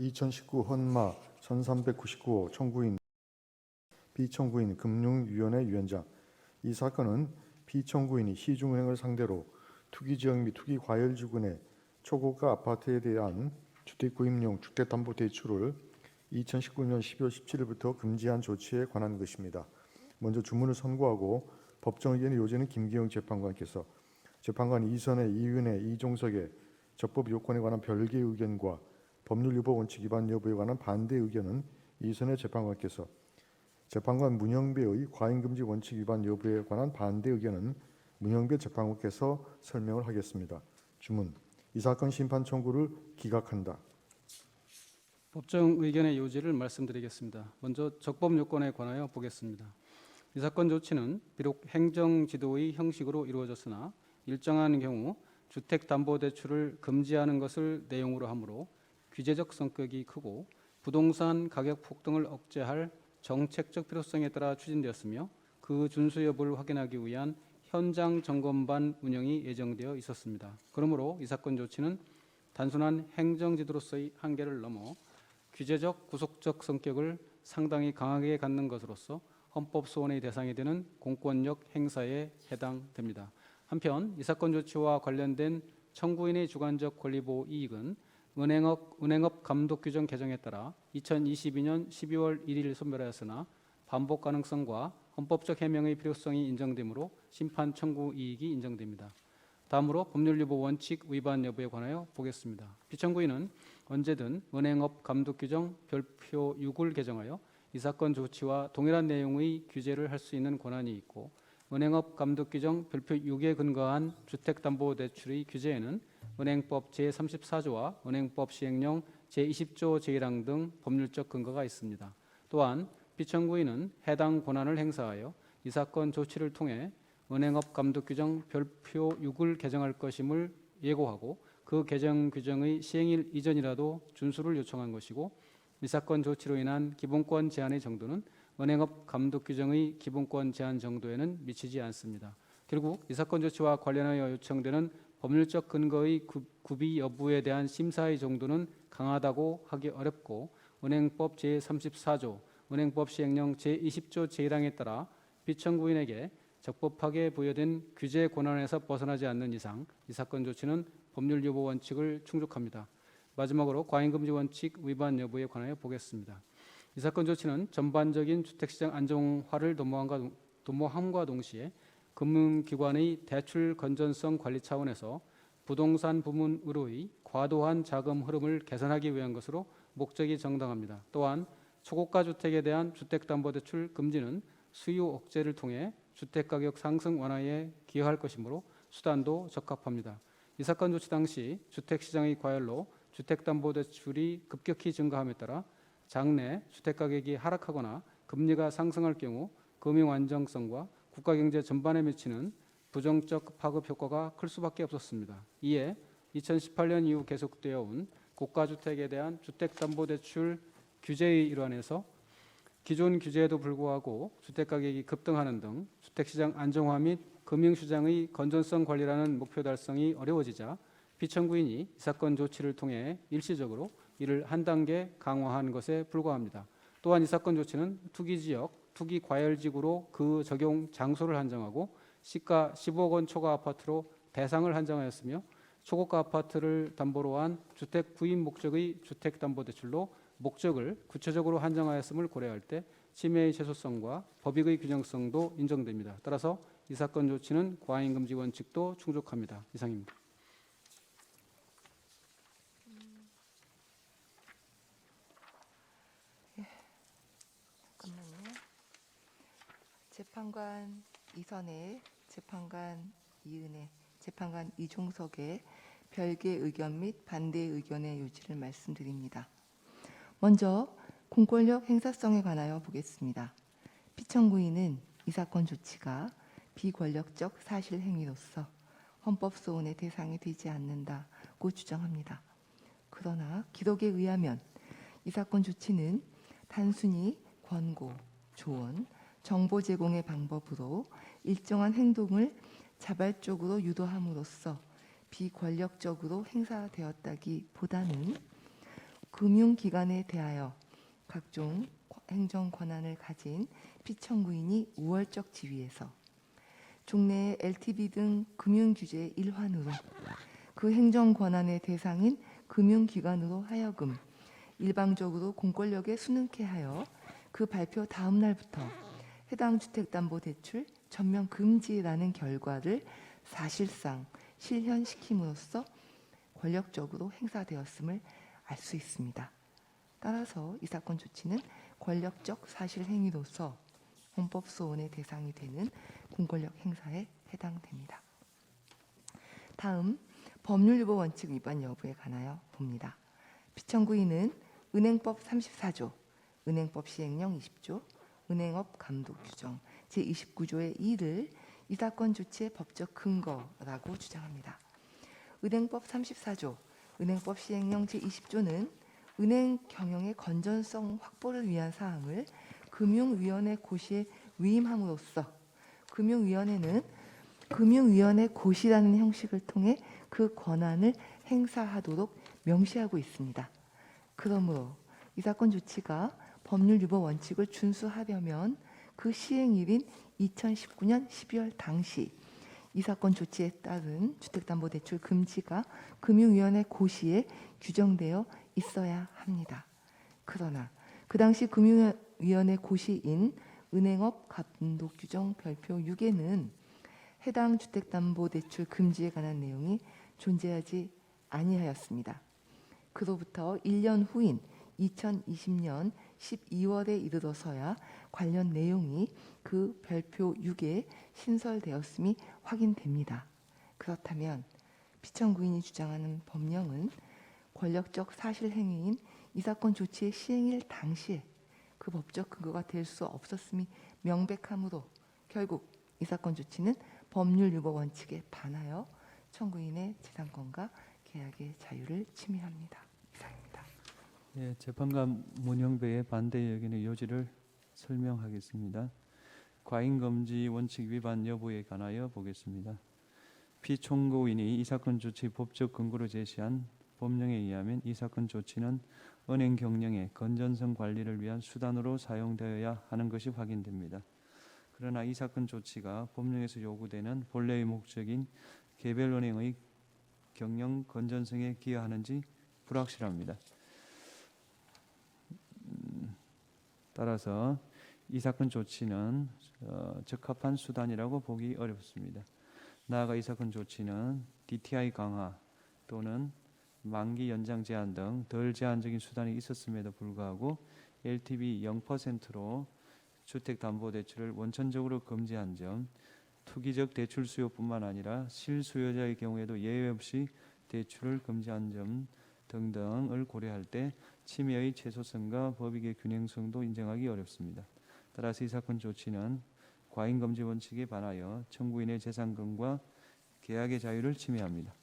2019 헌마 1399호 청구인 비청구인 금융위원회 위원장. 이 사건은 비청구인이 시중은행을 상대로 투기지역 및 투기과열지구 내 초고가 아파트에 대한 주택구입용 주택담보대출을 2019년 12월 17일부터 금지한 조치에 관한 것입니다. 먼저 주문을 선고하고 법정의견의 요지는 김기영 재판관께서 재판관 이선의, 이윤의, 이종석의 적법 요건에 관한 별개의 의견과 법률 유보 원칙 위반 여부에 관한 반대 의견은 이선의 재판관께서, 재판관 문영배의 과잉금지 원칙 위반 여부에 관한 반대 의견은 문영배 재판관께서 설명을 하겠습니다. 주문. 이 사건 심판 청구를 기각한다. 법정 의견의 요지를 말씀드리겠습니다. 먼저 적법 요건에 관하여 보겠습니다. 이 사건 조치는 비록 행정지도의 형식으로 이루어졌으나 일정한 경우 주택담보대출을 금지하는 것을 내용으로 하므로 규제적 성격이 크고 부동산 가격 폭등을 억제할 정책적 필요성에 따라 추진되었으며 그 준수 여부를 확인하기 위한 현장 점검반 운영이 예정되어 있었습니다. 그러므로 이 사건 조치는 단순한 행정지도로서의 한계를 넘어 규제적 구속적 성격을 상당히 강하게 갖는 것으로서 헌법 소원의 대상이 되는 공권력 행사에 해당됩니다. 한편 이 사건 조치와 관련된 청구인의 주관적 권리보호 이익은 은행업 감독 규정 개정에 따라 2022년 12월 1일 소멸하였으나 반복 가능성과 헌법적 해명의 필요성이 인정되므로 심판 청구 이익이 인정됩니다. 다음으로 법률 유보 원칙 위반 여부에 관하여 보겠습니다. 비청구인은 언제든 은행업 감독 규정 별표 6을 개정하여 이 사건 조치와 동일한 내용의 규제를 할 수 있는 권한이 있고, 은행업 감독 규정 별표 6에 근거한 주택담보대출의 규제에는 은행법 제34조와 은행법 시행령 제20조 제1항 등 법률적 근거가 있습니다. 또한 비청구인은 해당 권한을 행사하여 이 사건 조치를 통해 은행업 감독 규정 별표 6을 개정할 것임을 예고하고 그 개정 규정의 시행일 이전이라도 준수를 요청한 것이고, 이 사건 조치로 인한 기본권 제한의 정도는 은행업 감독 규정의 기본권 제한 정도에는 미치지 않습니다. 결국 이 사건 조치와 관련하여 요청되는 법률적 근거의 구비 여부에 대한 심사의 정도는 강하다고 하기 어렵고, 은행법 제34조, 은행법 시행령 제20조 제1항에 따라 비청구인에게 적법하게 부여된 규제 권한에서 벗어나지 않는 이상 이 사건 조치는 법률 유보 원칙을 충족합니다. 마지막으로 과잉금지 원칙 위반 여부에 관하여 보겠습니다. 이 사건 조치는 전반적인 주택시장 안정화를 도모함과 동시에 금융기관의 대출 건전성 관리 차원에서 부동산 부문으로의 과도한 자금 흐름을 개선하기 위한 것으로 목적이 정당합니다. 또한 초고가 주택에 대한 주택담보대출 금지는 수요 억제를 통해 주택가격 상승 완화에 기여할 것이므로 수단도 적합합니다. 이 사건 조치 당시 주택시장의 과열로 주택담보대출이 급격히 증가함에 따라 장래 주택가격이 하락하거나 금리가 상승할 경우 금융 안정성과 국가경제 전반에 미치는 부정적 파급 효과가 클 수밖에 없었습니다. 이에 2018년 이후 계속되어 온 고가주택에 대한 주택담보대출 규제의 일환에서 기존 규제에도 불구하고 주택가격이 급등하는 등 주택시장 안정화 및 금융시장의 건전성 관리라는 목표 달성이 어려워지자 비청구인이 이 사건 조치를 통해 일시적으로 이를 한 단계 강화한 것에 불과합니다. 또한 이 사건 조치는 투기지역, 투기과열지구로 그 적용 장소를 한정하고 시가 15억 원 초과 아파트로 대상을 한정하였으며 초고가 아파트를 담보로 한 주택 구입 목적의 주택담보대출로 목적을 구체적으로 한정하였음을 고려할 때 침해의 최소성과 법익의 균형성도 인정됩니다. 따라서 이 사건 조치는 과잉금지 원칙도 충족합니다. 이상입니다. 잠깐만요. 재판관 이선의, 재판관 이은혜, 재판관 이종석의 별개 의견 및 반대 의견의 요지를 말씀드립니다. 먼저 공권력 행사성에 관하여 보겠습니다. 피청구인은 이 사건 조치가 비권력적 사실 행위로서 헌법 소원의 대상이 되지 않는다고 주장합니다. 그러나 기록에 의하면 이 사건 조치는 단순히 권고, 조언, 정보 제공의 방법으로 일정한 행동을 자발적으로 유도함으로써 비권력적으로 행사되었다기보다는 금융기관에 대하여 각종 행정 권한을 가진 피청구인이 우월적 지위에서 종래의 LTV 등 금융규제의 일환으로 그 행정 권한의 대상인 금융기관으로 하여금 일방적으로 공권력에 순응케 하여 그 발표 다음 날부터 해당 주택담보대출 전면 금지라는 결과를 사실상 실현시킴으로써 권력적으로 행사되었음을 알 수 있습니다. 따라서 이 사건 조치는 권력적 사실 행위로서 헌법 소원의 대상이 되는 공권력 행사에 해당됩니다. 다음 법률유보 원칙 위반 여부에 관하여 봅니다. 피청구인은 은행법 34조, 은행법 시행령 20조, 은행업 감독 규정 제29조의 1을 이 사건 조치의 법적 근거라고 주장합니다. 은행법 34조, 은행법 시행령 제20조는 은행 경영의 건전성 확보를 위한 사항을 금융위원회 고시에 위임함으로써 금융위원회는 금융위원회 고시라는 형식을 통해 그 권한을 행사하도록 명시하고 있습니다. 그러므로 이 사건 조치가 법률유보 원칙을 준수하려면 그 시행일인 2019년 12월 당시 이 사건 조치에 따른 주택담보대출 금지가 금융위원회 고시에 규정되어 있어야 합니다. 그러나 그 당시 금융위원회 고시인 은행업 감독 규정 별표 6에는 해당 주택담보대출 금지에 관한 내용이 존재하지 아니하였습니다. 그로부터 1년 후인 2020년 12월에 이르러서야 관련 내용이 그 별표 6에 신설되었음이 확인됩니다. 그렇다면 피청구인이 주장하는 법령은 권력적 사실 행위인 이 사건 조치의 시행일 당시에 그 법적 근거가 될 수 없었음이 명백하므로 결국 이 사건 조치는 법률유보 원칙에 반하여 청구인의 재산권과 계약의 자유를 침해합니다. 이상입니다. 예, 재판관 문형배의 반대 의견의 요지를 설명하겠습니다. 과잉금지 원칙 위반 여부에 관하여 보겠습니다. 피청구인이 이 사건 조치 법적 근거로 제시한 법령에 의하면 이 사건 조치는 은행 경영의 건전성 관리를 위한 수단으로 사용되어야 하는 것이 확인됩니다. 그러나 이 사건 조치가 법령에서 요구되는 본래의 목적인 개별 은행의 경영 건전성에 기여하는지 불확실합니다. 따라서 이 사건 조치는 적합한 수단이라고 보기 어렵습니다. 나아가 이 사건 조치는 DTI 강화 또는 만기 연장 제한 등 덜 제한적인 수단이 있었음에도 불구하고 LTV 0%로 주택담보대출을 원천적으로 금지한 점, 투기적 대출 수요뿐만 아니라 실수요자의 경우에도 예외 없이 대출을 금지한 점 등등을 고려할 때 침해의 최소성과 법익의 균형성도 인정하기 어렵습니다. 따라서 이 사건 조치는 과잉금지 원칙에 반하여 청구인의 재산권과 계약의 자유를 침해합니다.